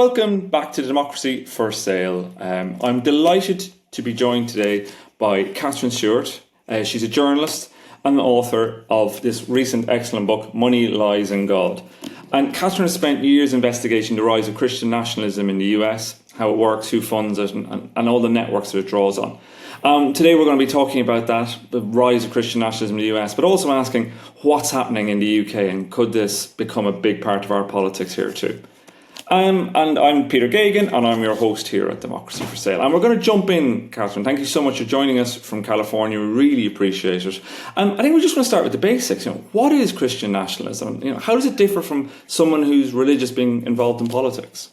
welcome back to Democracy for Sale. I'm delighted to be joined today by Katherine Stewart. She's a journalist and the author of this recent excellent book, Money, Lies and God. And Katherine has spent years investigating the rise of Christian nationalism in the US, how it works, who funds it, and all the networks that it draws on. Today we're going to be talking about that, the rise of Christian nationalism in the US, but also asking what's happening in the UK and could this become a big part of our politics here too. And I'm Peter Gagan, and I'm your host here at Democracy for Sale. And we're going to jump in, Katherine. Thank you so much for joining us from California. We really appreciate it. I think we just want to start with the basics. What is Christian nationalism? How does it differ from someone who's religious being involved in politics?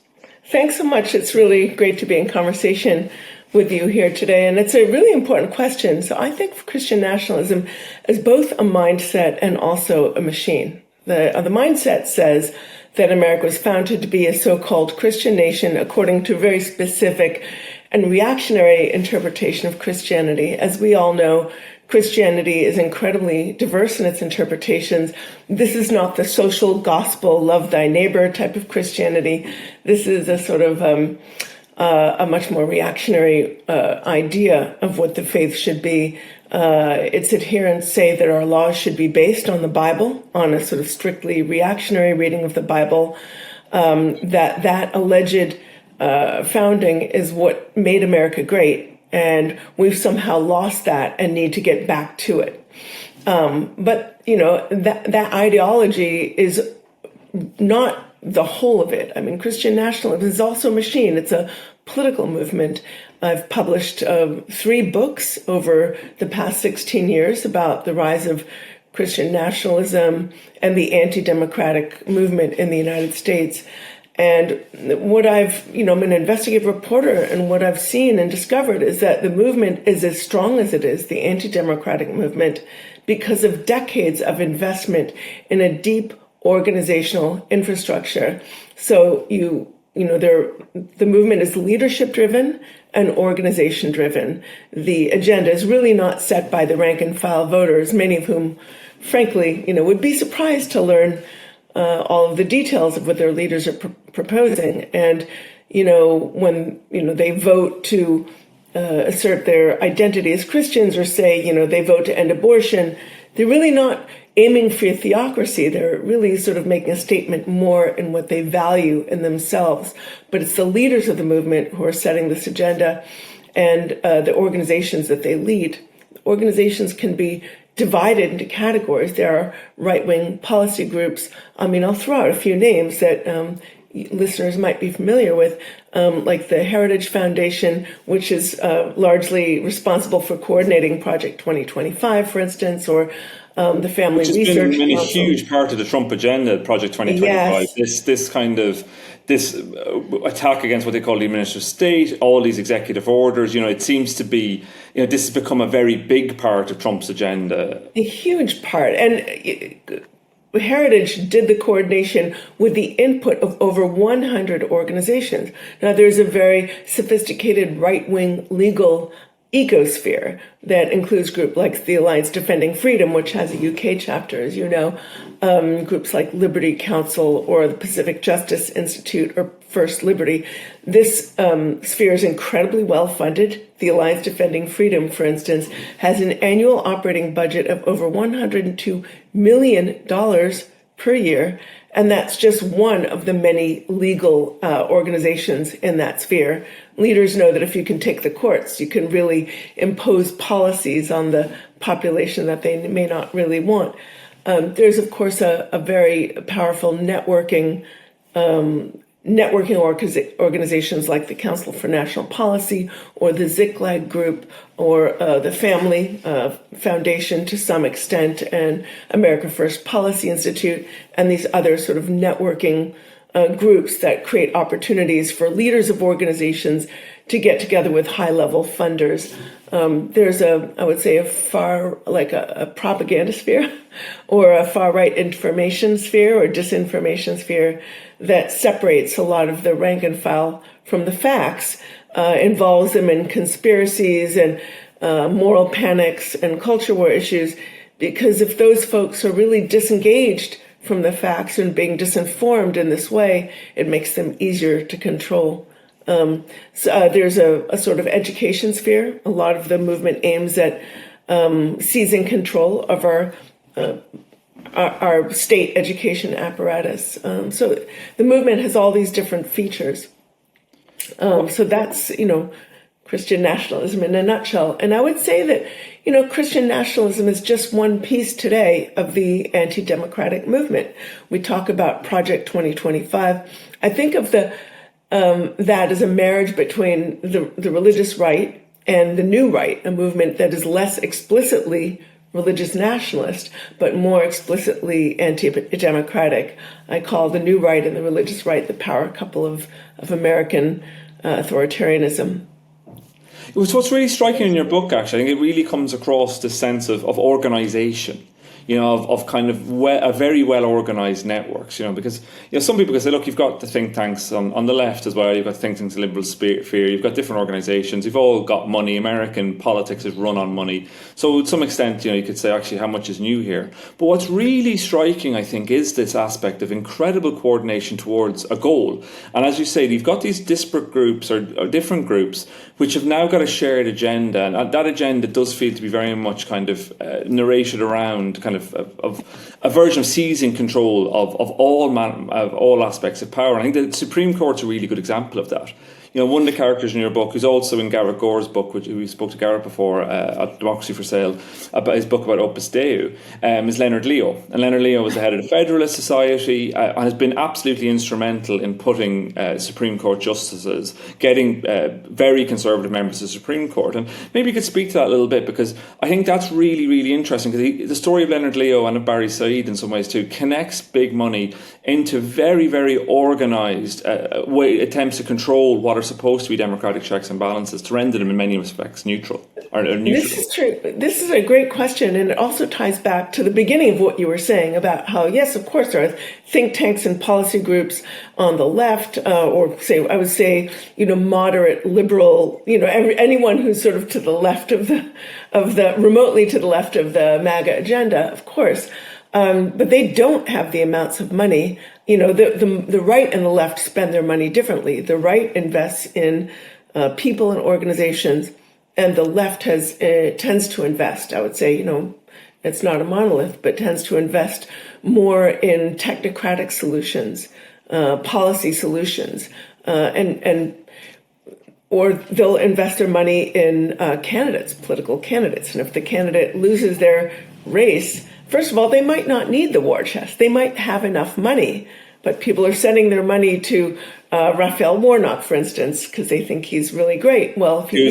Thanks so much. It's really great to be in conversation with you here today. And it's a really important question. So I think of Christian nationalism as both a mindset and also a machine. The mindset says that America was founded to be a so-called Christian nation according to a very specific and reactionary interpretation of Christianity. As we all know, Christianity is incredibly diverse in its interpretations. This is not the social gospel, love thy neighbor type of Christianity. This is a sort of a much more reactionary idea of what the faith should be. Its adherents say that our laws should be based on the Bible, on a sort of strictly reactionary reading of the Bible, that alleged founding is what made America great, and we've somehow lost that and need to get back to it. But that ideology is not the whole of it. I mean, Christian nationalism is also a machine. It's a political movement. I've published 3 books over the past 16 years about the rise of Christian nationalism and the anti-democratic movement in the United States. And what I'm an investigative reporter, and what I've seen and discovered is that the movement is as strong as it is, the anti-democratic movement, because of decades of investment in a deep organizational infrastructure. So the movement is leadership driven and organization driven. The agenda is really not set by the rank and file voters, many of whom, frankly, would be surprised to learn all of the details of what their leaders are proposing. And, when, they vote to assert their identity as Christians, or say, they vote to end abortion, they're really not aiming for a theocracy. They're really sort of making a statement more in what they value in themselves. But it's the leaders of the movement who are setting this agenda, and the organizations that they lead. Organizations can be divided into categories. There are right-wing policy groups. I'll throw out a few names that listeners might be familiar with, like the Heritage Foundation, which is largely responsible for coordinating Project 2025, for instance, or the Family Research Council. Which has been a huge part of the Trump agenda, Project 2025. Yes. This attack against what they call the administrative state, all these executive orders. It seems to be, this has become a very big part of Trump's agenda. A huge part. And Heritage did the coordination with the input of over 100 organizations. Now, there's a very sophisticated right-wing legal ecosphere that includes groups like the Alliance Defending Freedom, which has a UK chapter, as you know, groups like Liberty Council or the Pacific Justice Institute or First Liberty. This sphere is incredibly well funded. The Alliance Defending Freedom, for instance, has an annual operating budget of over $102 million per year. And that's just one of the many legal organizations in that sphere. Leaders know that if you can take the courts, you can really impose policies on the population that they may not really want. There's, of course, a very powerful networking organizations like the Council for National Policy or the Ziklag Group or the Family Foundation to some extent, and America First Policy Institute, and these other sort of networking groups that create opportunities for leaders of organizations to get together with high-level funders. There's a propaganda sphere or a far-right information sphere or disinformation sphere that separates a lot of the rank and file from the facts, involves them in conspiracies and moral panics and culture war issues, because if those folks are really disengaged from the facts and being disinformed in this way, it makes them easier to control. There's a sort of education sphere. A lot of the movement aims at seizing control of our state education apparatus. So the movement has all these different features. So that's, Christian nationalism in a nutshell. And I would say that, Christian nationalism is just one piece today of the anti-democratic movement. We talk about Project 2025. I think of that as a marriage between the religious right and the new right, a movement that is less explicitly religious nationalist, but more explicitly anti-democratic. I call the new right and the religious right the power couple of American authoritarianism. What's really striking in your book, actually, I think it really comes across the sense of organisation, of kind of a very well organised networks, because some people can say, look, you've got the think tanks on the left as well, you've got think tanks in the liberal sphere, you've got different organisations, you've all got money. American politics is run on money. So to some extent, you could say, actually, how much is new here? But what's really striking, I think, is this aspect of incredible coordination towards a goal. And as you say, you've got these disparate groups or different groups which have now got a shared agenda, and that agenda does feel to be very much kind of narrated around kind of a version of seizing control of all aspects of power. And I think the Supreme Court's a really good example of that. One of the characters in your book, who's also in Garrett Gore's book, which we spoke to Garrett before, at Democracy for Sale, about his book about Opus Dei, is Leonard Leo. And Leonard Leo was the head of the Federalist Society and has been absolutely instrumental in putting Supreme Court justices, getting very conservative members of the Supreme Court. And maybe you could speak to that a little bit, because I think that's really, really interesting, because the story of Leonard Leo and of Barry Said in some ways too connects big money into very, very organised attempts to control what are supposed to be democratic checks and balances, to render them in many respects neutral. This is true. This is a great question, and it also ties back to the beginning of what you were saying about how, yes, of course, there are think tanks and policy groups on the left, or I would say, moderate liberal, anyone who's sort of to the left of the remotely to the left of the MAGA agenda, of course. But they don't have the amounts of money. The right and the left spend their money differently. The right invests in people and organizations, and the left tends to invest. I would say, it's not a monolith, but tends to invest more in technocratic solutions, policy solutions, or they'll invest their money in political candidates. And if the candidate loses their race, first of all, they might not need the war chest. They might have enough money, but people are sending their money to Raphael Warnock, for instance, because they think he's really great. Well, if I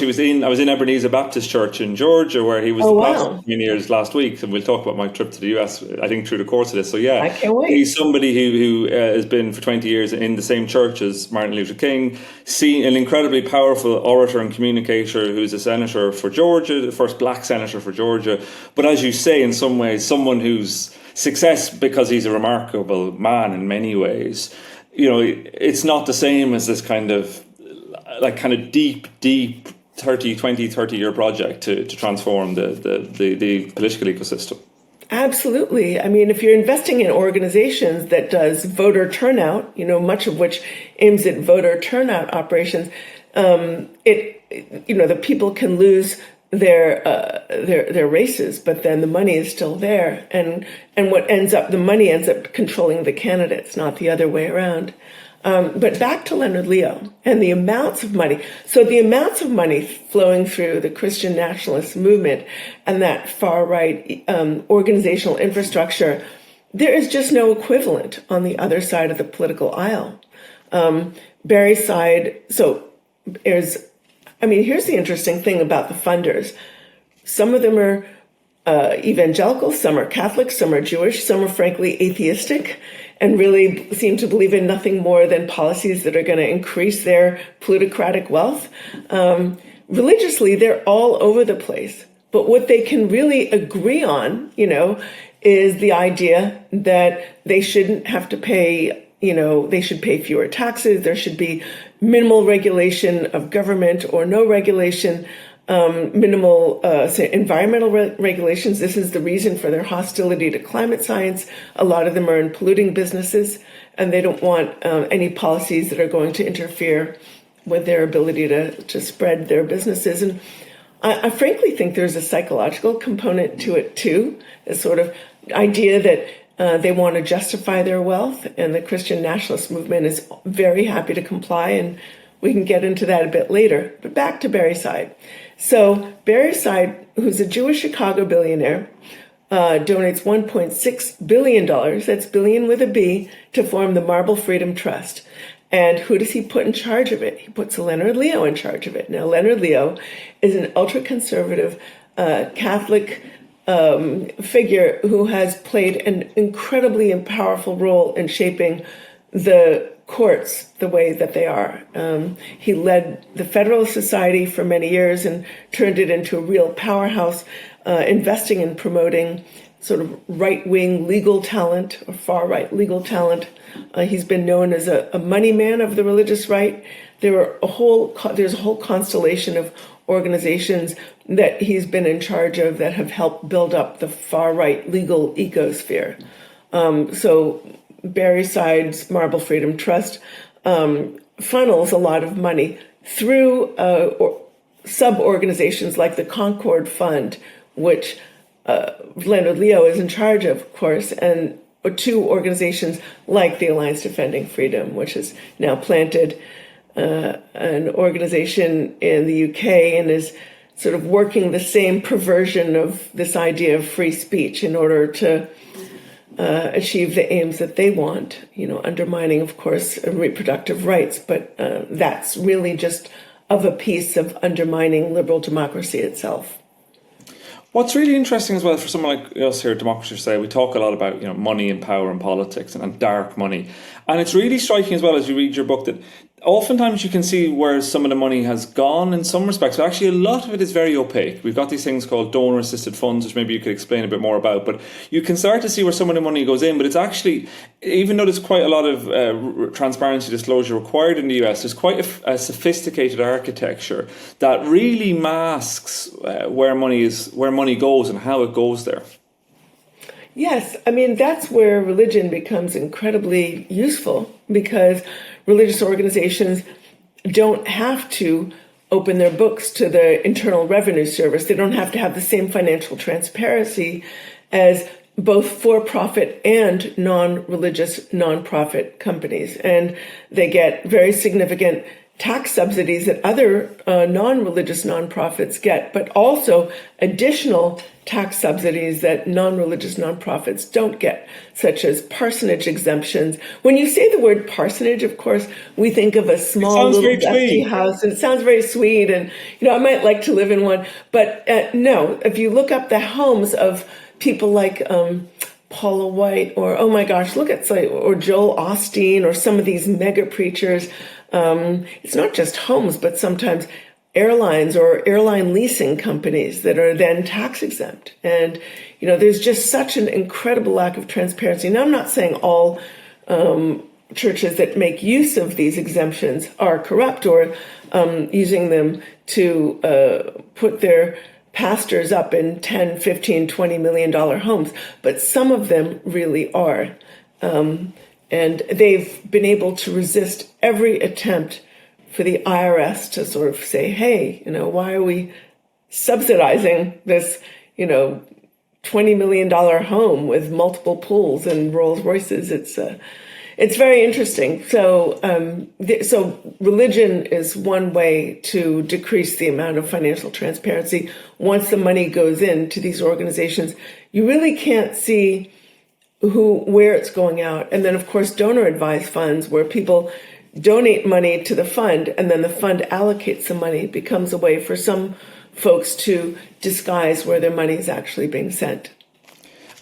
was in Ebenezer Baptist Church in Georgia, where he was the pastor for many years last week, and we'll talk about my trip to the US, I think, through the course of this. So yeah, I can't wait. He's somebody who has been for 20 years in the same church as Martin Luther King, an incredibly powerful orator and communicator, who's a senator for Georgia, the first black senator for Georgia. But as you say, in some ways, someone whose success, because he's a remarkable man in many ways, it's not the same as this kind of deep 30 year project to transform the political ecosystem. Absolutely. I mean, if you're investing in organizations that does voter turnout, much of which aims at voter turnout operations, the people can lose their races, but then the money is still there, and the money ends up controlling the candidates, not the other way around. But back to Leonard Leo and the amounts of money. So the amounts of money flowing through the Christian nationalist movement and that far right organizational infrastructure, there is just no equivalent on the other side of the political aisle. Barry's side. Here's the interesting thing about the funders. Some of them are evangelical, some are Catholic, some are Jewish, some are frankly atheistic, and really seem to believe in nothing more than policies that are going to increase their plutocratic wealth. Religiously, they're all over the place. But what they can really agree on, is the idea that they shouldn't have to pay, they should pay fewer taxes. There should be minimal regulation of government or no regulation. minimal environmental regulations. This is the reason for their hostility to climate science. A lot of them are in polluting businesses, and they don't want any policies that are going to interfere with their ability to spread their businesses. And I frankly think there's a psychological component to it too, a sort of idea that they want to justify their wealth, and the Christian nationalist movement is very happy to comply, and we can get into that a bit later. But back to Barryside. So Barryside, who's a Jewish Chicago billionaire, donates $1.6 billion, that's billion with a B, to form the Marble Freedom Trust. And who does he put in charge of it? He puts Leonard Leo in charge of it. Now, Leonard Leo is an ultra-conservative Catholic figure who has played an incredibly powerful role in shaping the courts the way that they are. He led the Federalist Society for many years and turned it into a real powerhouse, investing and promoting sort of right-wing legal talent or far-right legal talent. He's been known as a money man of the religious right. There's a whole constellation of organizations that he's been in charge of that have helped build up the far-right legal ecosphere. So Barryside's Marble Freedom Trust funnels a lot of money through sub-organizations like the Concord Fund, which Leonard Leo is in charge of course, and two organizations like the Alliance Defending Freedom, which has now planted an organization in the UK and is sort of working the same perversion of this idea of free speech in order to achieve the aims that they want, undermining, of course, reproductive rights. But that's really just of a piece of undermining liberal democracy itself. What's really interesting as well for someone like us here at Democracy Today, we talk a lot about money and power and politics and dark money. And it's really striking as well as you read your book that oftentimes you can see where some of the money has gone in some respects, but actually a lot of it is very opaque. We've got these things called donor-assisted funds, which maybe you could explain a bit more about, but you can start to see where some of the money goes in, but it's actually, even though there's quite a lot of transparency disclosure required in the US, there's quite a sophisticated architecture that really masks where money goes and how it goes there. Yes, I mean, that's where religion becomes incredibly useful, because religious organizations don't have to open their books to the Internal Revenue Service. They don't have to have the same financial transparency as both for-profit and non-religious, nonprofit companies. And they get very significant tax subsidies that other non-religious nonprofits get, but also additional tax subsidies that non-religious nonprofits don't get, such as parsonage exemptions. When you say the word parsonage, of course, we think of a small little dusty house, and it sounds very sweet, and I might like to live in one. But no, if you look up the homes of people like Paula White, or oh my gosh, look at or Joel Osteen, or some of these mega preachers. It's not just homes, but sometimes airlines or airline leasing companies that are then tax exempt. And, there's just such an incredible lack of transparency. Now, I'm not saying all churches that make use of these exemptions are corrupt or using them to put their pastors up in $10, $15, $20 million homes, but some of them really are. And they've been able to resist every attempt for the IRS to sort of say, hey, why are we subsidizing this, $20 million home with multiple pools and Rolls Royces? It's very interesting. So, so religion is one way to decrease the amount of financial transparency. Once the money goes into these organizations, you really can't see where it's going out. And then, of course, donor advised funds, where people donate money to the fund and then the fund allocates the money, becomes a way for some folks to disguise where their money is actually being sent.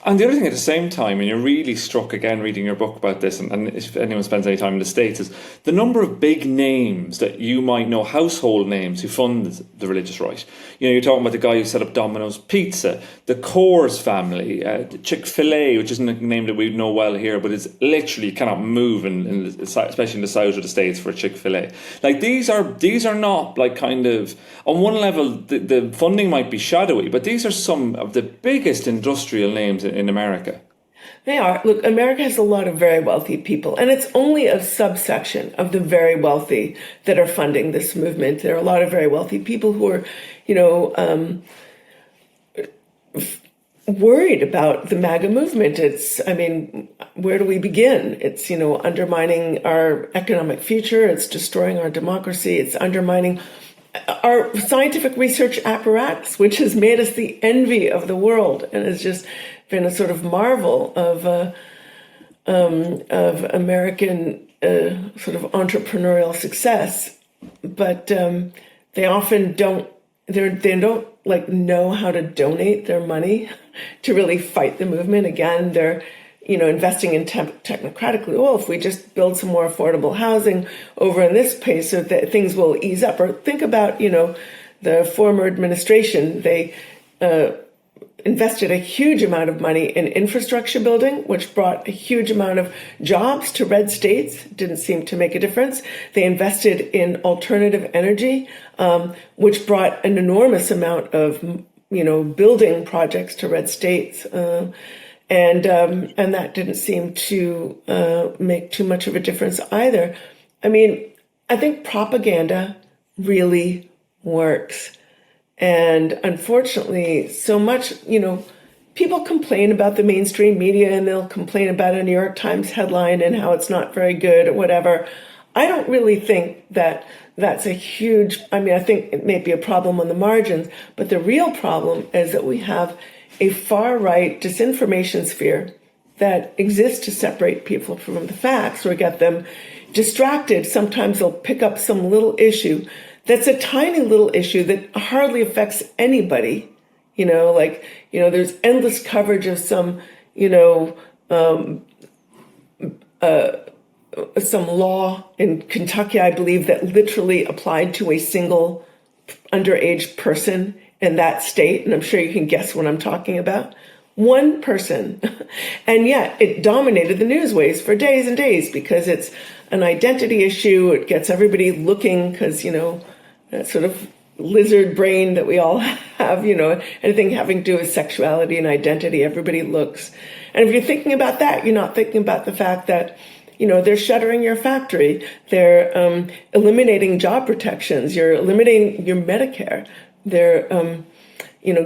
And the other thing at the same time, and you're really struck again reading your book about this, and if anyone spends any time in the States, is the number of big names that you might know, household names, who fund the religious right. You know, you're talking about the guy who set up Domino's Pizza, the Coors family, Chick-fil-A, which isn't a name that we know well here, but it's literally cannot move, especially in the south of the States, for Chick-fil-A. Like, these are not like kind of, on one level, the funding might be shadowy, but these are some of the biggest industrial names in America. They are. Look, America has a lot of very wealthy people, and it's only a subsection of the very wealthy that are funding this movement. There are a lot of very wealthy people who are, worried about the MAGA movement. Where do we begin? It's, undermining our economic future. It's destroying our democracy. It's undermining our scientific research apparatus, which has made us the envy of the world and has just been a sort of marvel of American sort of entrepreneurial success. But they often don't. They don't know how to donate their money to really fight the movement. Again, they're investing in technocratically. Well, if we just build some more affordable housing over in this place, so that things will ease up. Or think about the former administration. They invested a huge amount of money in infrastructure building, which brought a huge amount of jobs to red states. Didn't seem to make a difference. They invested in alternative energy, which brought an enormous amount of building projects to red states. And that didn't seem to make too much of a difference either. I think propaganda really works. And unfortunately, so much, people complain about the mainstream media, and they'll complain about a New York Times headline and how it's not very good or whatever. I don't really think that that's a huge, I think it may be a problem on the margins, but the real problem is that we have a far-right disinformation sphere that exists to separate people from the facts or get them distracted. Sometimes they'll pick up some little issue that's a tiny little issue that hardly affects anybody. There's endless coverage of some law in Kentucky, I believe, that literally applied to a single underage person in that state. And I'm sure you can guess what I'm talking about. One person. And yet it dominated the newsways for days and days because it's an identity issue. It gets everybody looking because, that sort of lizard brain that we all have, anything having to do with sexuality and identity, everybody looks. And if you're thinking about that, you're not thinking about the fact that, they're shuttering your factory. They're eliminating job protections. You're eliminating your Medicare. They're,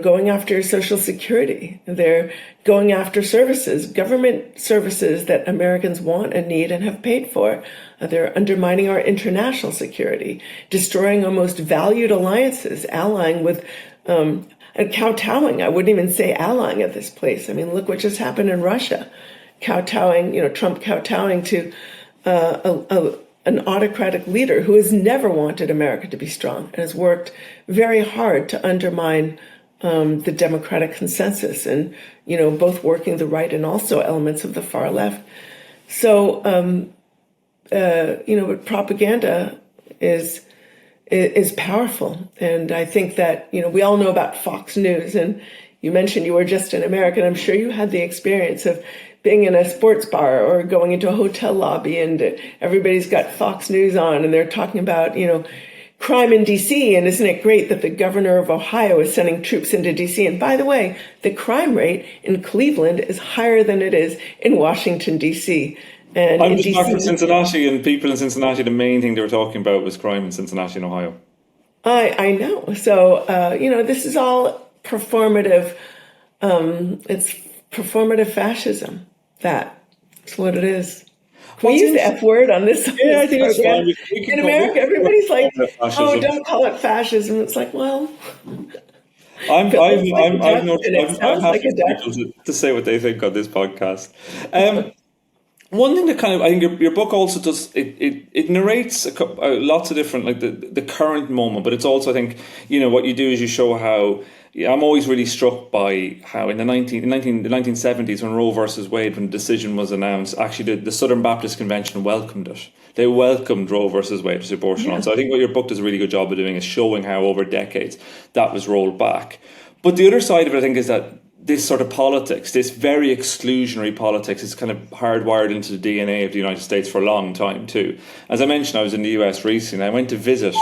going after Social Security. They're going after services, government services that Americans want and need and have paid for. They're undermining our international security, destroying our most valued alliances, allying with, and kowtowing. I wouldn't even say allying at this place. Look what just happened in Russia. Kowtowing, Trump kowtowing to an autocratic leader who has never wanted America to be strong and has worked very hard to undermine the democratic consensus and, both working the right and also elements of the far left. So, but propaganda is powerful. And I think that, we all know about Fox News, and you mentioned you were just in America, and I'm sure you had the experience of being in a sports bar or going into a hotel lobby and everybody's got Fox News on and they're talking about, crime in D.C. And isn't it great that the governor of Ohio is sending troops into D.C.? And by the way, the crime rate in Cleveland is higher than it is in Washington, D.C. And I'm just back from Cincinnati, and people in Cincinnati, the main thing they were talking about was crime in Cincinnati and Ohio. I know. So, this is all performative. It's performative fascism. That's what it is. Can we use the F word on this? Yeah, I think it's fine. In America, everybody's like, "Oh, don't call it fascism." It's like, well, I'm happy for people to say what they think on this podcast. One thing that I think your book also does, it narrates lots of different, like the current moment, but it's also, I think, what you do is you show how, I'm always really struck by how in the 1970s, when Roe versus Wade, when the decision was announced, actually the Southern Baptist Convention welcomed it. They welcomed Roe versus Wade as abortion on. So I think what your book does a really good job of doing is showing how over decades that was rolled back. But the other side of it, I think, is that this sort of politics, this very exclusionary politics, is kind of hardwired into the DNA of the United States for a long time too. As I mentioned, I was in the US recently. I went to visit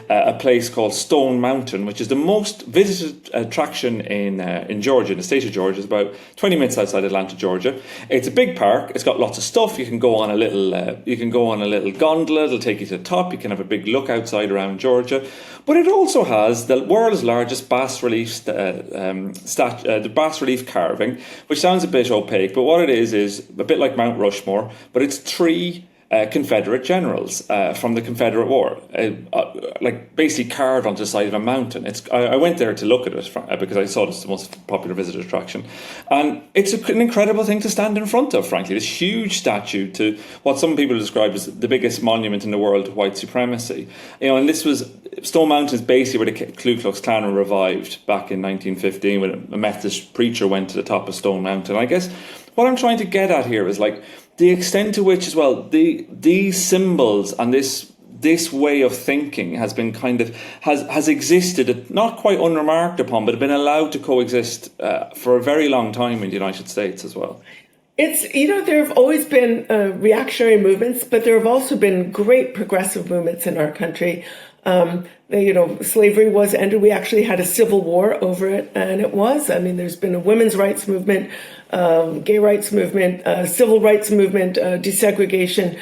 a place called Stone Mountain, which is the most visited attraction in Georgia, in the state of Georgia. It's about 20 minutes outside Atlanta, Georgia. It's a big park. It's got lots of stuff. You can go on a little gondola. It'll take you to the top. You can have a big look outside around Georgia. But it also has the world's largest bas relief the bas relief carving, which sounds a bit opaque, but what it is a bit like Mount Rushmore, but it's three Confederate generals from the Confederate War, like basically carved onto the side of a mountain. I went there to look at it because I saw it's the most popular visitor attraction, and it's an incredible thing to stand in front of. Frankly, this huge statue to what some people describe as the biggest monument in the world to white supremacy. And this was Stone Mountain is basically where the Ku Klux Klan were revived back in 1915 when a Methodist preacher went to the top of Stone Mountain. I guess what I'm trying to get at here is like the extent to which, as well, these symbols and this way of thinking has been has existed, not quite unremarked upon, but have been allowed to coexist for a very long time in the United States as well. It's, there have always been reactionary movements, but there have also been great progressive movements in our country. Slavery was ended. We actually had a civil war over it, and it was. I mean, there's been a women's rights movement, gay rights movement, civil rights movement, desegregation.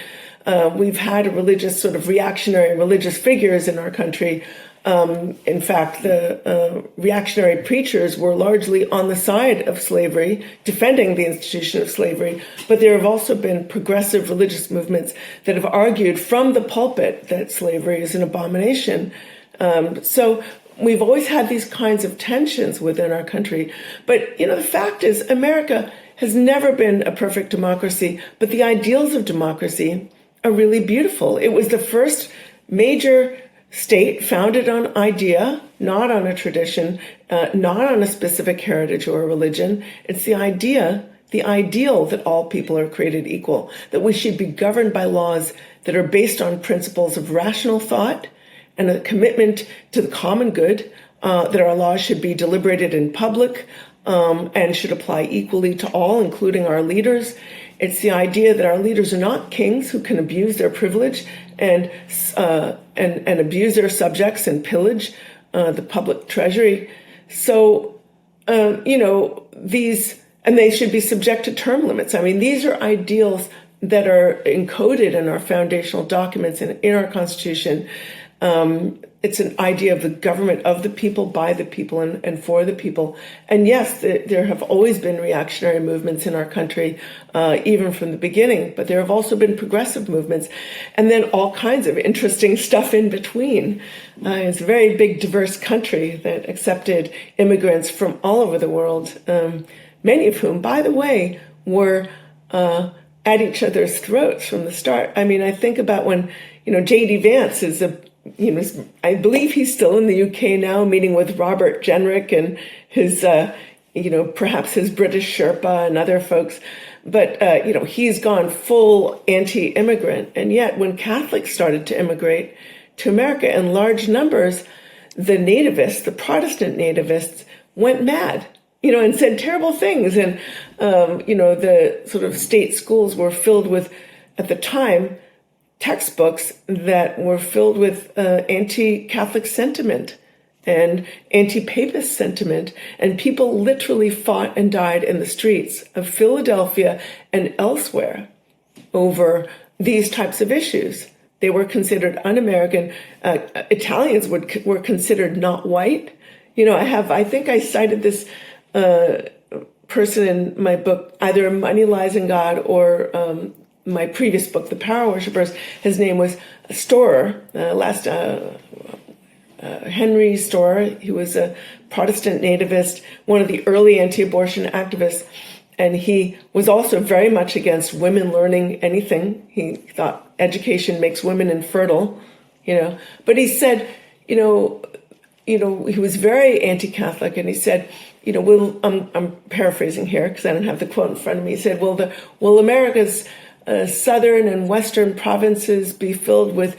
We've had a religious sort of reactionary religious figures in our country. In fact, the reactionary preachers were largely on the side of slavery, defending the institution of slavery. But there have also been progressive religious movements that have argued from the pulpit that slavery is an abomination. So we've always had these kinds of tensions within our country. But, the fact is, America has never been a perfect democracy, but the ideals of democracy are really beautiful. It was the first major state founded on idea, not on a tradition, not on a specific heritage or a religion. It's the ideal that all people are created equal, that we should be governed by laws that are based on principles of rational thought and a commitment to the common good, that our laws should be deliberated in public and should apply equally to all, including our leaders. It's the idea that our leaders are not kings who can abuse their privilege and abuse their subjects and pillage the public treasury. So, they should be subject to term limits. I mean, these are ideals that are encoded in our foundational documents and in our Constitution. It's an idea of the government of the people, by the people, and for the people. And yes, there have always been reactionary movements in our country, even from the beginning, but there have also been progressive movements, and then all kinds of interesting stuff in between. It's a very big, diverse country that accepted immigrants from all over the world, many of whom, by the way, were at each other's throats from the start. I mean, I think about when, J.D. Vance is I believe he's still in the UK now, meeting with Robert Jenrick and his, perhaps his British Sherpa and other folks. But, he's gone full anti-immigrant. And yet when Catholics started to immigrate to America in large numbers, the nativists, the Protestant nativists, went mad, and said terrible things. And, the sort of state schools were filled with, at the time, textbooks that were filled with anti-Catholic sentiment and anti-papist sentiment, and people literally fought and died in the streets of Philadelphia and elsewhere over these types of issues. They were considered un-American. Italians were considered not white. I think I cited this person in my book, either Money, Lies, and God or my previous book, The Power Worshippers. His name was Storer, Henry Storer. He was a Protestant nativist, one of the early anti-abortion activists. And he was also very much against women learning anything. He thought education makes women infertile, But he said, he was very anti-Catholic, and he said, I'm paraphrasing here because I don't have the quote in front of me. He said, will America's southern and western provinces be filled with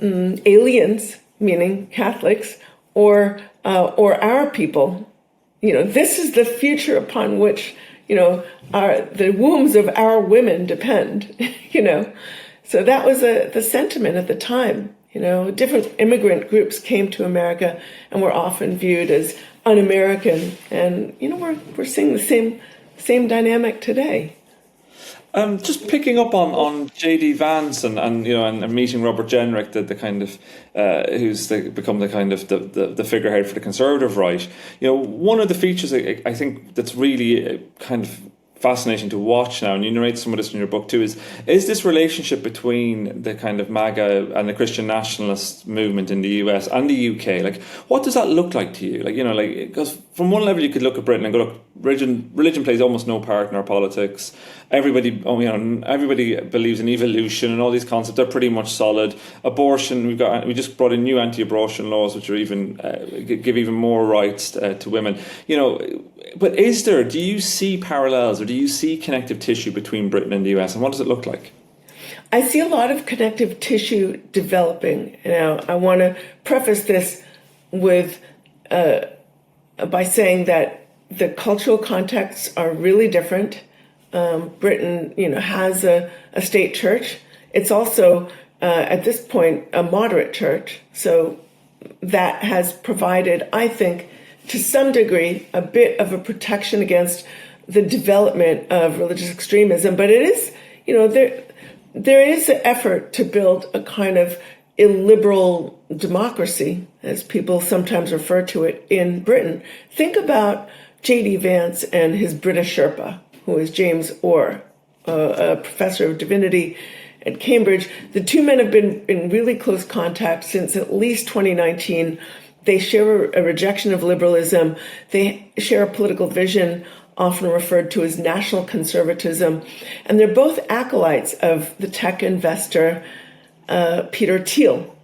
aliens, meaning Catholics, or our people? This is the future upon which the wombs of our women depend. So that was the sentiment at the time. Different immigrant groups came to America and were often viewed as un-American, and we're seeing the same dynamic today. Just picking up on J.D. Vance and meeting Robert Jenrick, the kind of who's become the kind of the figurehead for the conservative right. One of the features I think that's really kind of fascinating to watch now, and you narrate some of this in your book too, is this relationship between the kind of MAGA and the Christian nationalist movement in the US and the UK. Like, what does that look like to you? Because from one level you could look at Britain and go, look, religion plays almost no part in our politics. Everybody believes in evolution and all these concepts. They're pretty much solid. Abortion, we just brought in new anti-abortion laws, which are even give even more rights to women. But do you see parallels, or do you see connective tissue between Britain and the US, and what does it look like? I see a lot of connective tissue developing. I want to preface this with by saying that the cultural contexts are really different. Britain, has a state church. It's also at this point a moderate church, so that has provided, I think, to some degree, a bit of a protection against the development of religious extremism. But it is, there is an effort to build a kind of illiberal democracy, as people sometimes refer to it, in Britain. Think about J.D. Vance and his British Sherpa, who is James Orr, a professor of divinity at Cambridge. The two men have been in really close contact since at least 2019. They share a rejection of liberalism. They share a political vision, often referred to as national conservatism. And they're both acolytes of the tech investor Peter Thiel.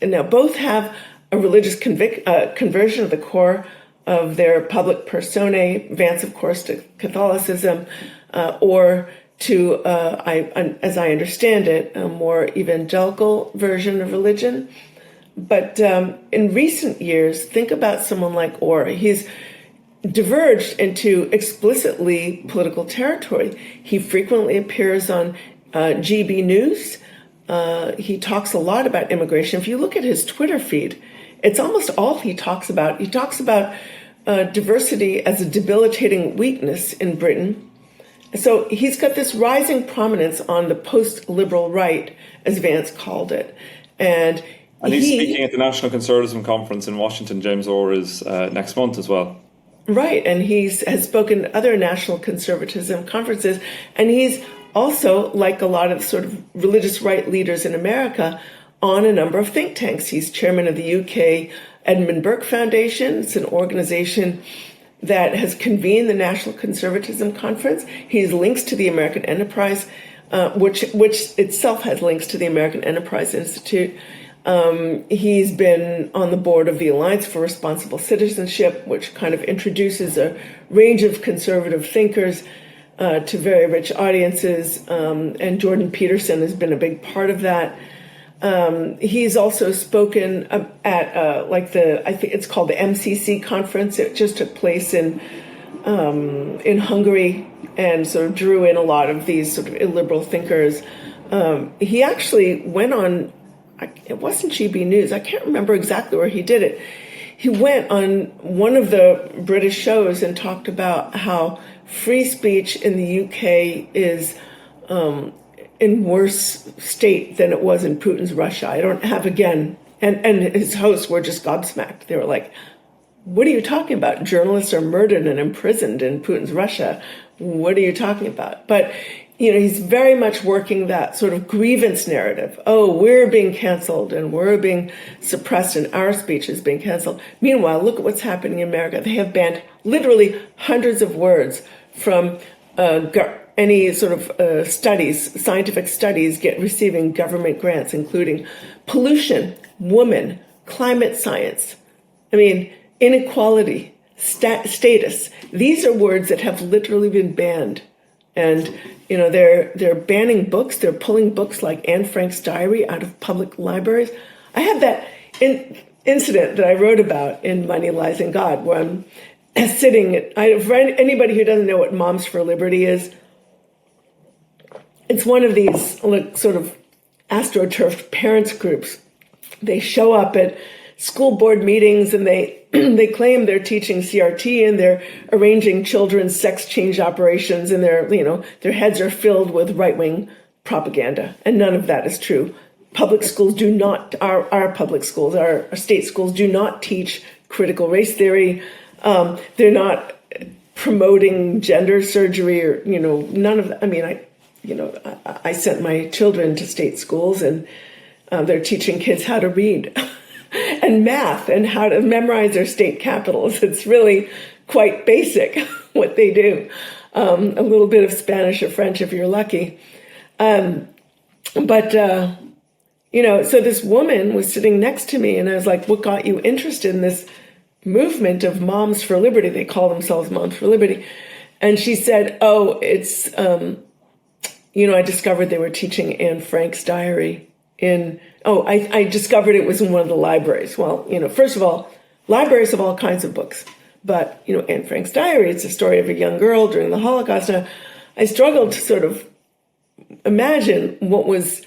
And now both have a religious conversion at the core of their public personae, Vance, of course, to Catholicism, or to, as I understand it, a more evangelical version of religion. But in recent years, think about someone like Orr. He's diverged into explicitly political territory. He frequently appears on GB News. He talks a lot about immigration. If you look at his Twitter feed, it's almost all he talks about. He talks about diversity as a debilitating weakness in Britain. So he's got this rising prominence on the post-liberal right, as Vance called it. And he's speaking at the National Conservatism Conference in Washington. James Orr is next month as well. Right, and has spoken at other national conservatism conferences. And he's also, like a lot of sort of religious right leaders in America, on a number of think tanks. He's chairman of the UK Edmund Burke Foundation. It's an organization that has convened the National Conservatism Conference. He has links to the American Enterprise, which itself has links to the American Enterprise Institute. He's been on the board of the Alliance for Responsible Citizenship, which kind of introduces a range of conservative thinkers to very rich audiences. And Jordan Peterson has been a big part of that. He's also spoken at I think it's called the MCC conference. It just took place in Hungary and sort of drew in a lot of these sort of illiberal thinkers. He actually went on, it wasn't GB News, I can't remember exactly where he did it. He went on one of the British shows and talked about how free speech in the UK is in worse state than it was in Putin's Russia. I don't have, again, and his hosts were just gobsmacked. They were like, what are you talking about? Journalists are murdered and imprisoned in Putin's Russia. What are you talking about? But, he's very much working that sort of grievance narrative. Oh, we're being canceled and we're being suppressed and our speech is being canceled. Meanwhile, look at what's happening in America. They have banned literally hundreds of words from any sort of scientific studies receiving government grants, including pollution, woman, climate science. I mean, inequality, status. These are words that have literally been banned. And, they're banning books. They're pulling books like Anne Frank's diary out of public libraries. I had that incident that I wrote about in Money, Lies, and God, where I'm sitting for anybody who doesn't know what Moms for Liberty is, it's one of these sort of astroturfed parents groups. They show up at school board meetings and they claim they're teaching CRT and they're arranging children's sex change operations, and their heads are filled with right-wing propaganda. And none of that is true. Public schools do not, our public schools, our state schools do not teach critical race theory. They're not promoting gender surgery or, none of that. I mean, I sent my children to state schools, and they're teaching kids how to read and math and how to memorize their state capitals. It's really quite basic what they do. A little bit of Spanish or French if you're lucky. So this woman was sitting next to me, and I was like, what got you interested in this movement of Moms for Liberty? They call themselves Moms for Liberty. And she said, it's, I discovered they were teaching Anne Frank's diary I discovered it was in one of the libraries. Well, first of all, libraries have all kinds of books. But, Anne Frank's diary, it's a story of a young girl during the Holocaust. Now, I struggled to sort of imagine what was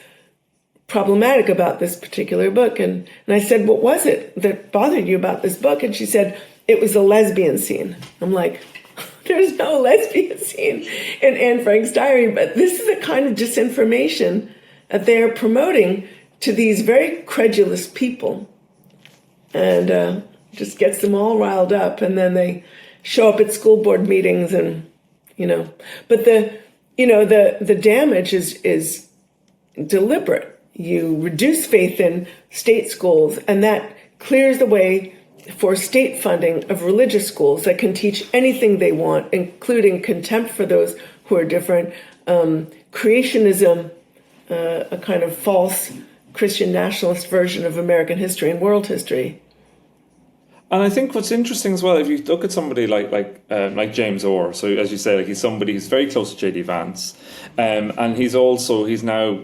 problematic about this particular book. And I said, what was it that bothered you about this book? And she said, it was the lesbian scene. I'm like, there's no lesbian scene in Anne Frank's diary. But this is the kind of disinformation that they're promoting to these very credulous people. And just gets them all riled up. And then they show up at school board meetings and, But the damage is deliberate. You reduce faith in state schools, and that clears the way for state funding of religious schools that can teach anything they want, including contempt for those who are different, creationism, a kind of false Christian nationalist version of American history and world history. And I think what's interesting as well, if you look at somebody like James Orr, so as you say, he's somebody who's very close to J.D. Vance, and he's now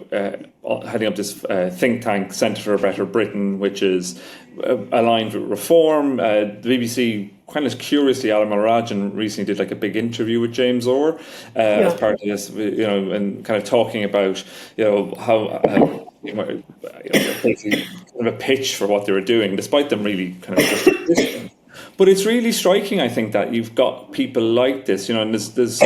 heading up this think tank, Centre for a Better Britain, which is aligned with reform. The BBC, kind of curiously, Alan Mulrajan recently did a big interview with James Orr as part of this, and kind of talking about how. Basically kind of a pitch for what they were doing, despite them really kind of just existing. But it's really striking, I think, that you've got people like this, and there's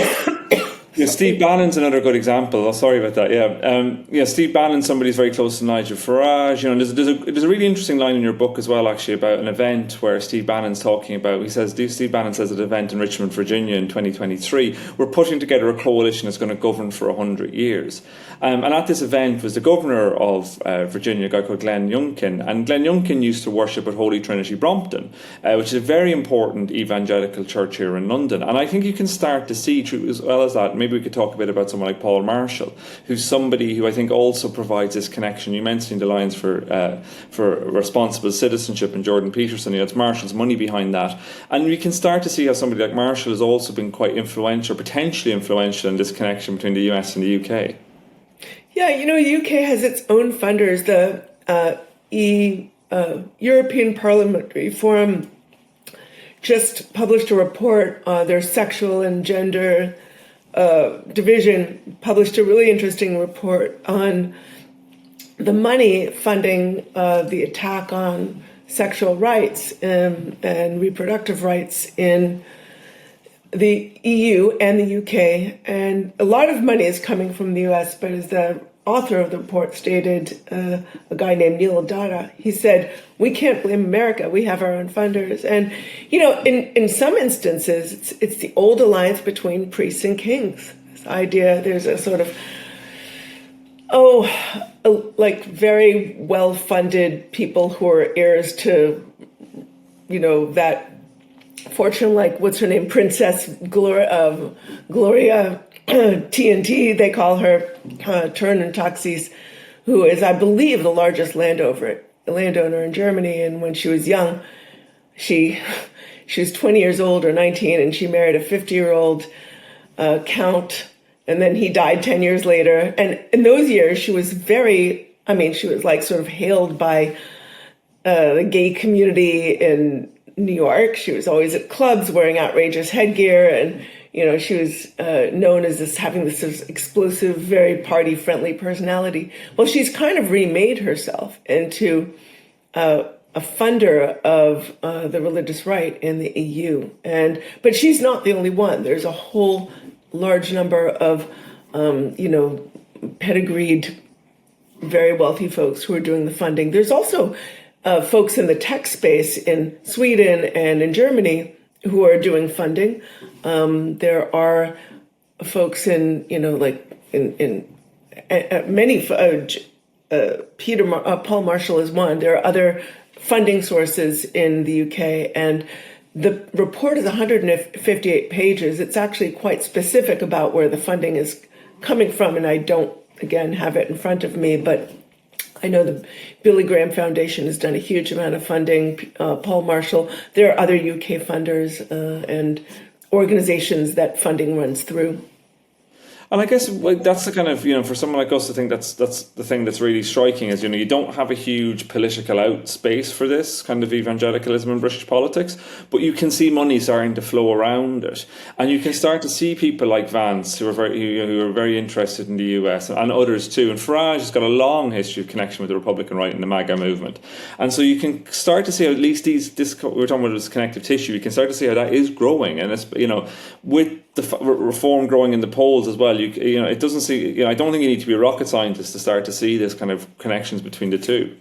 Steve Bannon's another good example. Oh, sorry about that. Steve Bannon, somebody who's very close to Nigel Farage. There's a really interesting line in your book as well, actually, about an event where Steve Bannon's talking about. Steve Bannon says at an event in Richmond, Virginia, in 2023, we're putting together a coalition that's going to govern for 100 years. And at this event was the governor of Virginia, a guy called Glenn Youngkin. And Glenn Youngkin used to worship at Holy Trinity Brompton, which is a very important evangelical church here in London. And I think you can start to see, through as well as that, maybe we could talk a bit about someone like Paul Marshall, who's somebody who I think also provides this connection. You mentioned the Alliance for Responsible Citizenship and Jordan Peterson. It's Marshall's money behind that. And we can start to see how somebody like Marshall has also been quite influential, potentially influential, in this connection between the US and the UK. Yeah, the UK has its own funders. The European Parliamentary Forum just published a report. Their sexual and gender division published a really interesting report on the money funding the attack on sexual rights and reproductive rights in the EU and the UK. And a lot of money is coming from the US, but as the author of the report stated, a guy named Neil Dada, he said, we can't blame America, we have our own funders. And, in some instances, it's the old alliance between priests and kings. This idea, there's a sort of, very well-funded people who are heirs to, that fortune, like what's her name, Princess Gloria TNT, they call her, Turn and Taxis, who is, I believe, the largest landowner in Germany. And when she was young, she was 20 years old or 19, and she married a 50-year-old count, and then he died 10 years later. And in those years, she was she was like sort of hailed by the gay community in New York. She was always at clubs wearing outrageous headgear, and she was known as having this sort of explosive, very party-friendly personality. Well, she's kind of remade herself into a funder of the religious right in the EU, but she's not the only one. There's a whole large number of pedigreed, very wealthy folks who are doing the funding. There's also folks in the tech space in Sweden and in Germany who are doing funding. There are folks in many. Paul Marshall is one. There are other funding sources in the UK, and the report is 158 pages. It's actually quite specific about where the funding is coming from, and I don't, again, have it in front of me, but I know the Billy Graham Foundation has done a huge amount of funding, Paul Marshall. There are other UK funders and organizations that funding runs through. And I guess that's the kind of, for someone like us, I think that's the thing that's really striking is, you don't have a huge political out space for this kind of evangelicalism in British politics, but you can see money starting to flow around it. And you can start to see people like Vance who are very interested in the US, and others too. And Farage has got a long history of connection with the Republican right and the MAGA movement. And so you can start to see how at least we're talking about this connective tissue, you can start to see how that is growing. And it's, with the reform growing in the polls as well, it doesn't see. I don't think you need to be a rocket scientist to start to see this kind of connections between the two.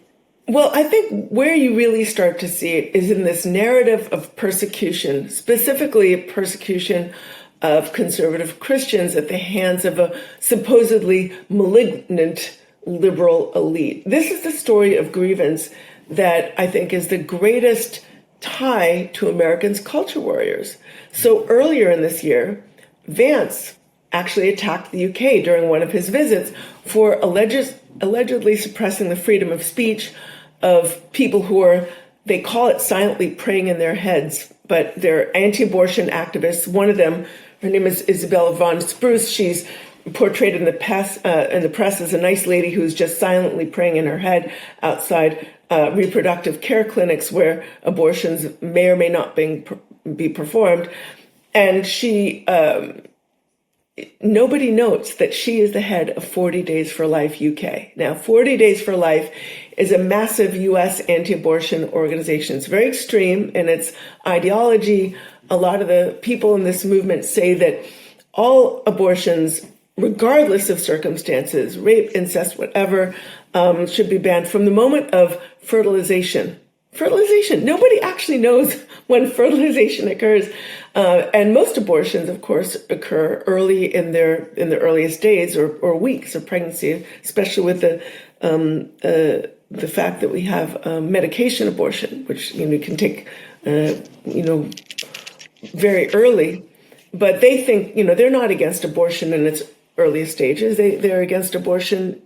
Well, I think where you really start to see it is in this narrative of persecution, specifically persecution of conservative Christians at the hands of a supposedly malignant liberal elite. This is the story of grievance that I think is the greatest tie to Americans' culture warriors. So earlier in this year, Vance actually attacked the UK during one of his visits for allegedly suppressing the freedom of speech of people who are, they call it silently praying in their heads, but they're anti-abortion activists. One of them, her name is Isabella von Spruce. She's portrayed in the press as a nice lady who's just silently praying in her head outside reproductive care clinics where abortions may or may not be performed. And she, nobody notes that she is the head of 40 Days for Life UK. Now, 40 Days for Life is a massive US anti-abortion organization. It's very extreme in its ideology. A lot of the people in this movement say that all abortions, regardless of circumstances, rape, incest, whatever, should be banned from the moment of fertilization. Nobody actually knows when fertilization occurs. And most abortions, of course, occur early in the earliest days or weeks of pregnancy, especially with the fact that we have medication abortion, which can take very early. But they think they're not against abortion in its earliest stages. They're against abortion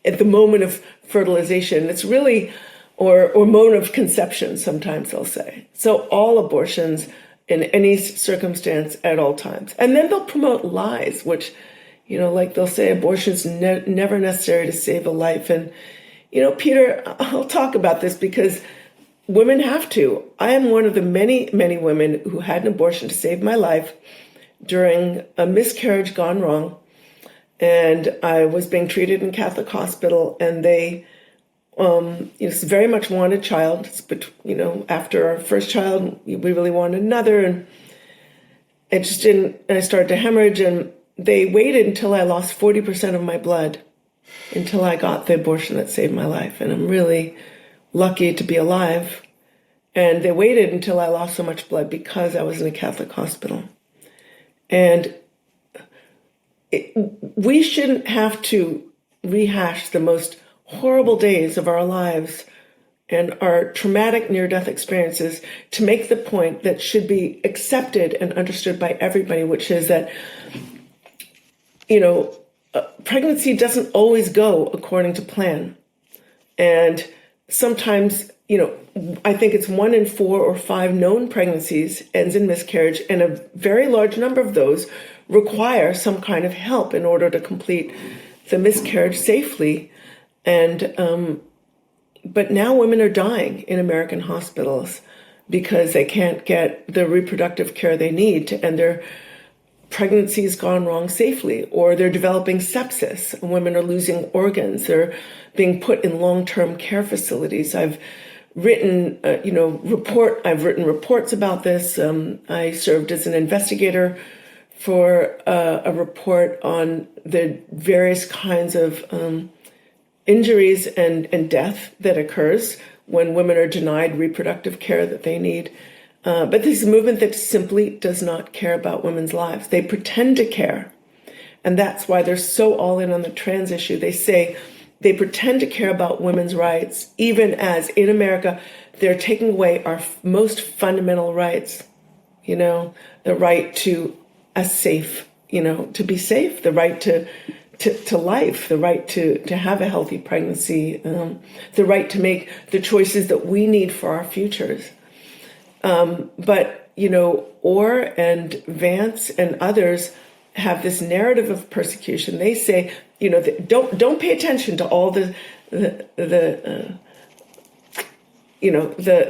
at the moment of fertilization. It's really, or moment of conception, sometimes they'll say. So all abortions in any circumstance at all times. And then they'll promote lies, which, like they'll say abortion's never necessary to save a life. And, Peter, I'll talk about this because women have to. I am one of the many, many women who had an abortion to save my life during a miscarriage gone wrong. And I was being treated in Catholic hospital, and they, very much wanted a child. But, after our first child, we really wanted another, and it just didn't. And I started to hemorrhage, and they waited until I lost 40% of my blood until I got the abortion that saved my life. And I'm really lucky to be alive. And they waited until I lost so much blood because I was in a Catholic hospital. And we shouldn't have to rehash the most horrible days of our lives and our traumatic near-death experiences to make the point that should be accepted and understood by everybody, which is that, pregnancy doesn't always go according to plan. And sometimes, I think it's 1 in 4 or 5 known pregnancies ends in miscarriage, and a very large number of those require some kind of help in order to complete the miscarriage safely. And but now women are dying in American hospitals because they can't get the reproductive care they need to end their pregnancy's gone wrong safely, or they're developing sepsis. Women are losing organs. They're being put in long-term care facilities. I've written, reports about this. I served as an investigator for a report on the various kinds of injuries and death that occurs when women are denied reproductive care that they need. But this is a movement that simply does not care about women's lives. They pretend to care. And that's why they're so all in on the trans issue. They say they pretend to care about women's rights, even as in America, they're taking away our most fundamental rights, the right to a safe, to be safe, the right to life, the right to have a healthy pregnancy, the right to make the choices that we need for our futures. But Orr and Vance and others have this narrative of persecution. They say, don't pay attention to all the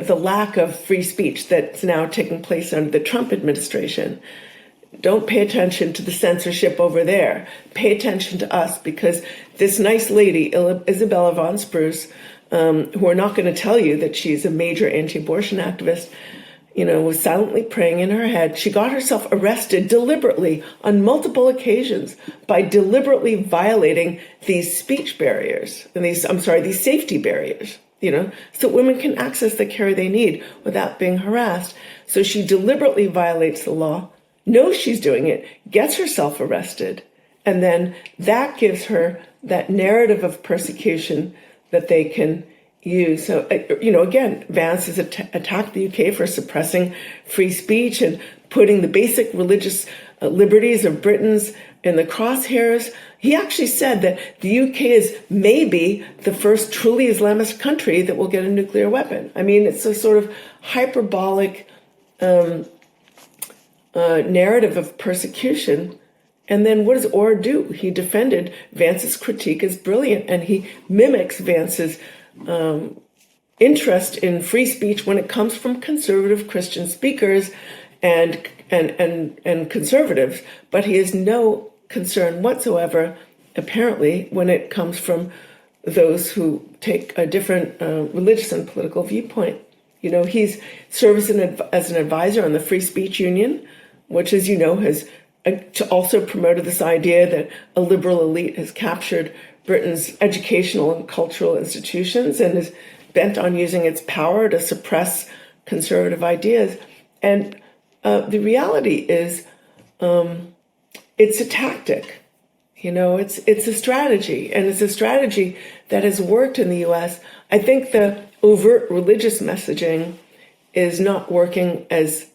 lack of free speech that's now taking place under the Trump administration. Don't pay attention to the censorship over there. Pay attention to us, because this nice lady, Isabella von Spruce, who are not going to tell you that she's a major anti-abortion activist, was silently praying in her head. She got herself arrested deliberately on multiple occasions by deliberately violating these speech barriers and these safety barriers, so women can access the care they need without being harassed. So she deliberately violates the law, knows she's doing it, gets herself arrested, and then that gives her that narrative of persecution that they can use. So, again, Vance has attacked the UK for suppressing free speech and putting the basic religious liberties of Britons in the crosshairs. He actually said that the UK is maybe the first truly Islamist country that will get a nuclear weapon. I mean, it's a sort of hyperbolic narrative of persecution. And then what does Orr do? He defended Vance's critique as brilliant, and he mimics Vance's interest in free speech when it comes from conservative Christian speakers and conservatives, but he has no concern whatsoever, apparently, when it comes from those who take a different religious and political viewpoint. He's served as an advisor on the Free Speech Union, which, as has also promoted this idea that a liberal elite has captured Britain's educational and cultural institutions and is bent on using its power to suppress conservative ideas. And the reality is it's a tactic. It's a strategy, and it's a strategy that has worked in the U.S. I think the overt religious messaging is not working as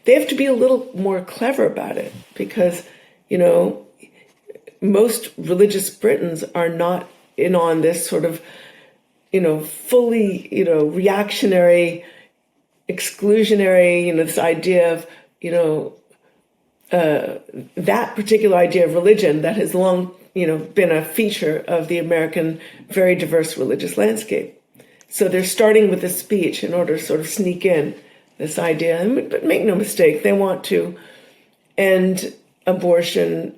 they have to be a little more clever about it, because, most religious Britons are not in on this sort of, fully, reactionary, exclusionary, this idea of, that particular idea of religion that has long, been a feature of the American very diverse religious landscape. So they're starting with a speech in order to sort of sneak in this idea. But make no mistake, they want to end abortion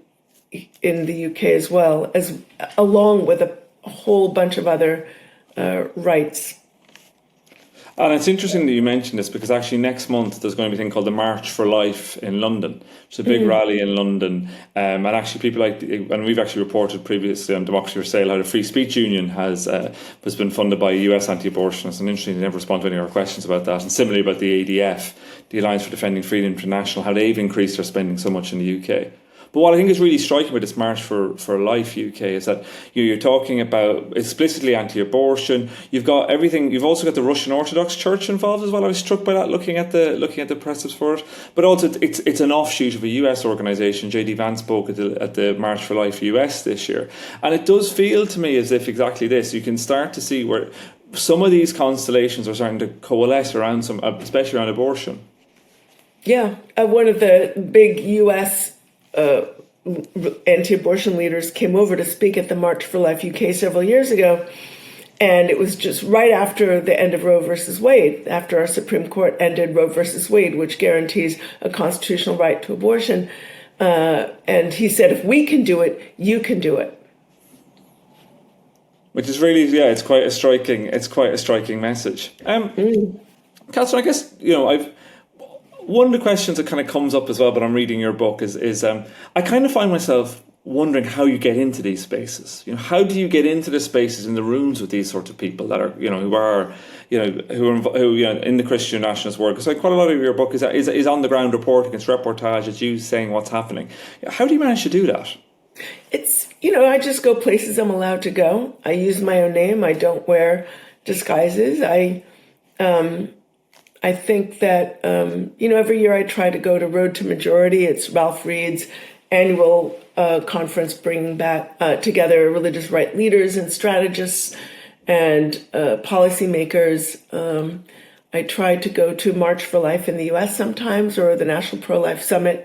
in the UK as well, as along with a whole bunch of other rights. And it's interesting that you mentioned this, because actually next month there's going to be a thing called the March for Life in London. It's a big rally in London. And actually people and we've actually reported previously on Democracy for Sale how the Free Speech Union has been funded by US anti-abortionists. And interestingly, they never respond to any of our questions about that. And similarly about the ADF, the Alliance for Defending Freedom International, how they've increased their spending so much in the UK. But what I think is really striking with this March for Life UK is that you're talking about explicitly anti-abortion. You've got everything. You've also got the Russian Orthodox Church involved as well. I was struck by that looking at the precepts for it. But also it's an offshoot of a US organisation. JD Vance spoke at the March for Life US this year, and it does feel to me as if exactly this. You can start to see where some of these constellations are starting to coalesce around some, especially around abortion. Yeah, one of the big U.S. Anti-abortion leaders came over to speak at the March for Life UK several years ago, and it was just right after the end of Roe versus Wade, after our Supreme Court ended Roe versus Wade, which guarantees a constitutional right to abortion. And he said, if we can do it, you can do it. Which is really, it's quite a striking message. Katherine, I guess, one of the questions that kind of comes up as well, but I'm reading your book is I kind of find myself wondering how you get into these spaces. How do you get into the spaces in the rooms with these sorts of people that are, who are in the Christian nationalist world? Because quite a lot of your book is on the ground reporting, it's reportage, it's you saying what's happening. How do you manage to do that? It's, I just go places I'm allowed to go. I use my own name. I don't wear disguises. I think that, every year I try to go to Road to Majority. It's Ralph Reed's annual conference bringing back together religious right leaders and strategists and policymakers. I try to go to March for Life in the U.S. sometimes, or the National Pro-Life Summit.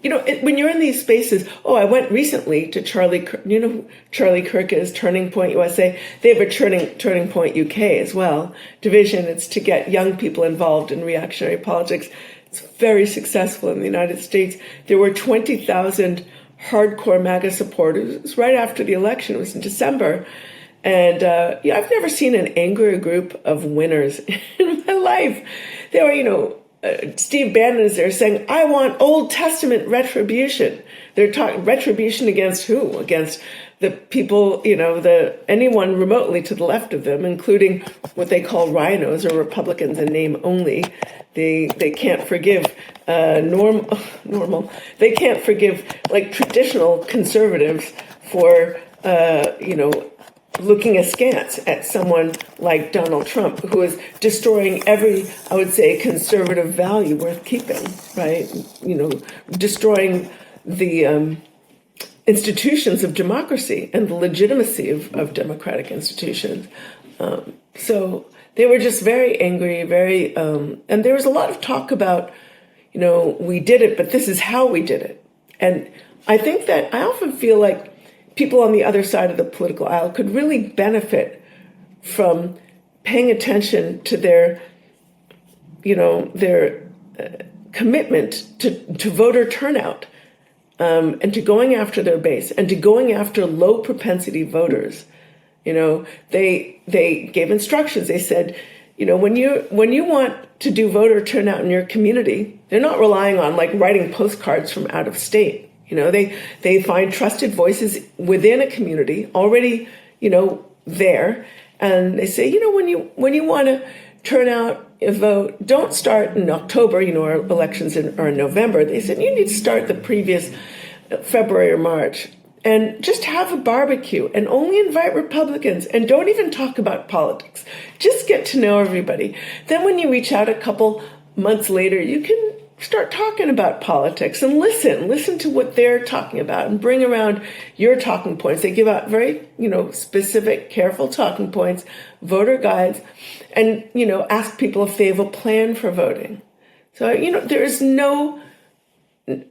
When you're in these spaces, I went recently to Charlie Kirk is Turning Point USA. They have a Turning Point UK as well. Division, it's to get young people involved in reactionary politics. It's very successful in the United States. There were 20,000 hardcore MAGA supporters. It was right after the election. It was in December. And I've never seen an angrier group of winners in my life. They were, Steve Bannon is there saying, I want Old Testament retribution. They're talking retribution against who? Against the people, anyone remotely to the left of them, including what they call rhinos or Republicans in name only. They can't forgive normal. They can't forgive like traditional conservatives for, looking askance at someone like Donald Trump, who is destroying every, I would say, conservative value worth keeping, right? Destroying the institutions of democracy and the legitimacy of democratic institutions. So they were just very angry, and there was a lot of talk about, we did it, but this is how we did it. And I think that I often feel like people on the other side of the political aisle could really benefit from paying attention to their commitment to voter turnout, and to going after their base and to going after low propensity voters. They gave instructions. They said, when you want to do voter turnout in your community, they're not relying on like writing postcards from out of state. They find trusted voices within a community already, there. And they say, when you want to turn out a vote, don't start in October, our elections are in November. They said, you need to start the previous February or March and just have a barbecue and only invite Republicans and don't even talk about politics. Just get to know everybody. Then when you reach out a couple months later, you can start talking about politics and listen to what they're talking about and bring around your talking points. They give out very, specific, careful talking points, voter guides, and, ask people if they have a plan for voting. So, there is no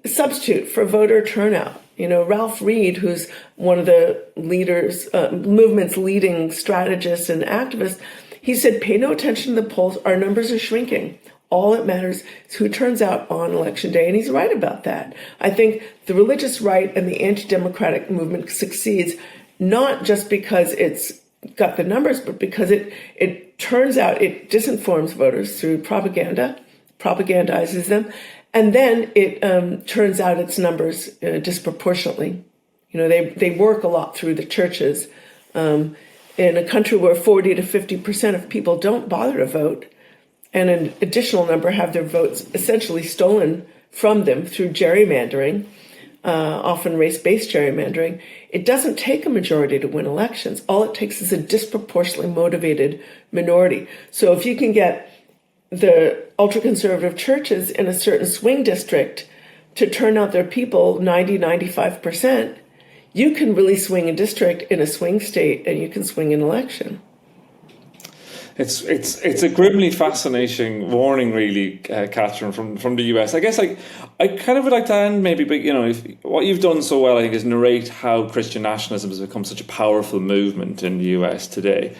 substitute for voter turnout. Ralph Reed, who's one of the leaders, movement's leading strategists and activists, he said, pay no attention to the polls. Our numbers are shrinking. All that matters is who turns out on election day. And he's right about that. I think the religious right and the anti-democratic movement succeeds not just because it's got the numbers, but because it turns out it disinforms voters through propaganda, propagandizes them, and then it turns out its numbers disproportionately. They work a lot through the churches. In a country where 40 to 50% of people don't bother to vote, and an additional number have their votes essentially stolen from them through gerrymandering, often race-based gerrymandering, it doesn't take a majority to win elections. All it takes is a disproportionately motivated minority. So if you can get the ultra-conservative churches in a certain swing district to turn out their people 90-95%, you can really swing a district in a swing state, and you can swing an election. It's a grimly fascinating warning, really, Katherine, from the US. I guess I kind of would like to end maybe, but what you've done so well, I think, is narrate how Christian nationalism has become such a powerful movement in the US today.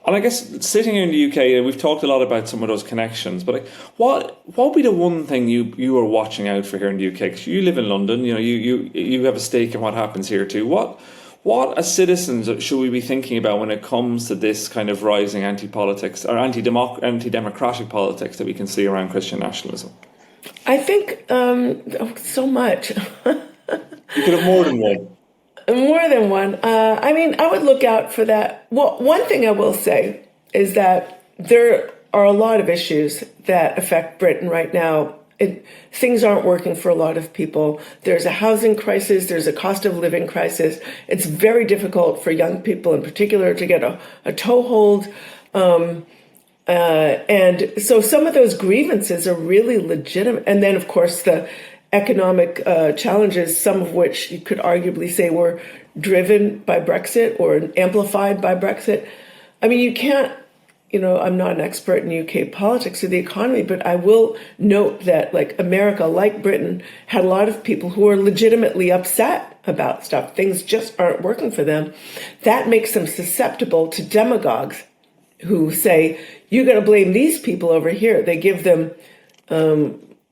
And I guess sitting here in the UK, we've talked a lot about some of those connections. But what would be the one thing you are watching out for here in the UK? Because you live in London, you have a stake in what happens here too. What as citizens should we be thinking about when it comes to this kind of rising anti-politics or anti-democratic politics that we can see around Christian nationalism? I think so much. You could have more than one. More than one. I would look out for that. Well, one thing I will say is that there are a lot of issues that affect Britain right now. Things aren't working for a lot of people. There's a housing crisis. There's a cost of living crisis. It's very difficult for young people in particular to get a toehold. And so some of those grievances are really legitimate. And then, of course, the economic challenges, some of which you could arguably say were driven by Brexit or amplified by Brexit. I mean, you can't, I'm not an expert in UK politics or the economy, but I will note that America, like Britain, had a lot of people who are legitimately upset about stuff. Things just aren't working for them. That makes them susceptible to demagogues who say, you got to blame these people over here. They give them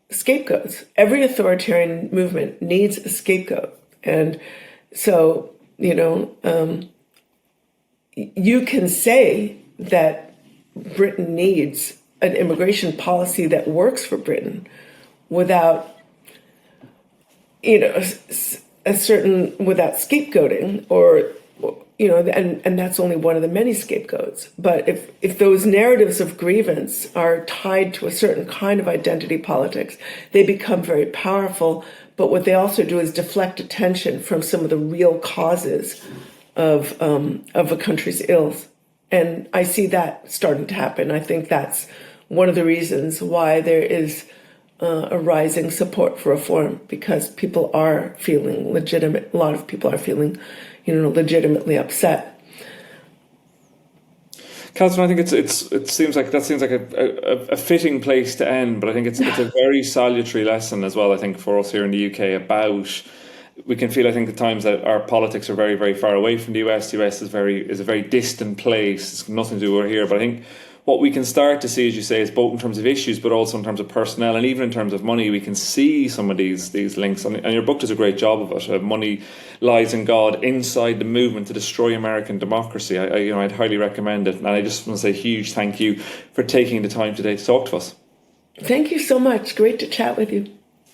scapegoats. Every authoritarian movement needs a scapegoat. And so, you can say that Britain needs an immigration policy that works for Britain without scapegoating and that's only one of the many scapegoats. But if those narratives of grievance are tied to a certain kind of identity politics, they become very powerful. But what they also do is deflect attention from some of the real causes of a country's ills. And I see that starting to happen. I think that's one of the reasons why there is a rising support for reform, because people are feeling legitimate. A lot of people are feeling, legitimately upset. Katherine, I think it seems like a fitting place to end, but I think it's a very salutary lesson as well. I think for us here in the UK about. We can feel, I think, at times that our politics are very, very far away from the US. The US is a very distant place. It's nothing to do with here. But I think what we can start to see, as you say, is both in terms of issues, but also in terms of personnel and even in terms of money. We can see some of these links, and your book does a great job of it. Money lies in God inside the movement to destroy American democracy. I'd highly recommend it. And I just want to say a huge thank you for taking the time today to talk to us. Thank you so much. Great to chat with you.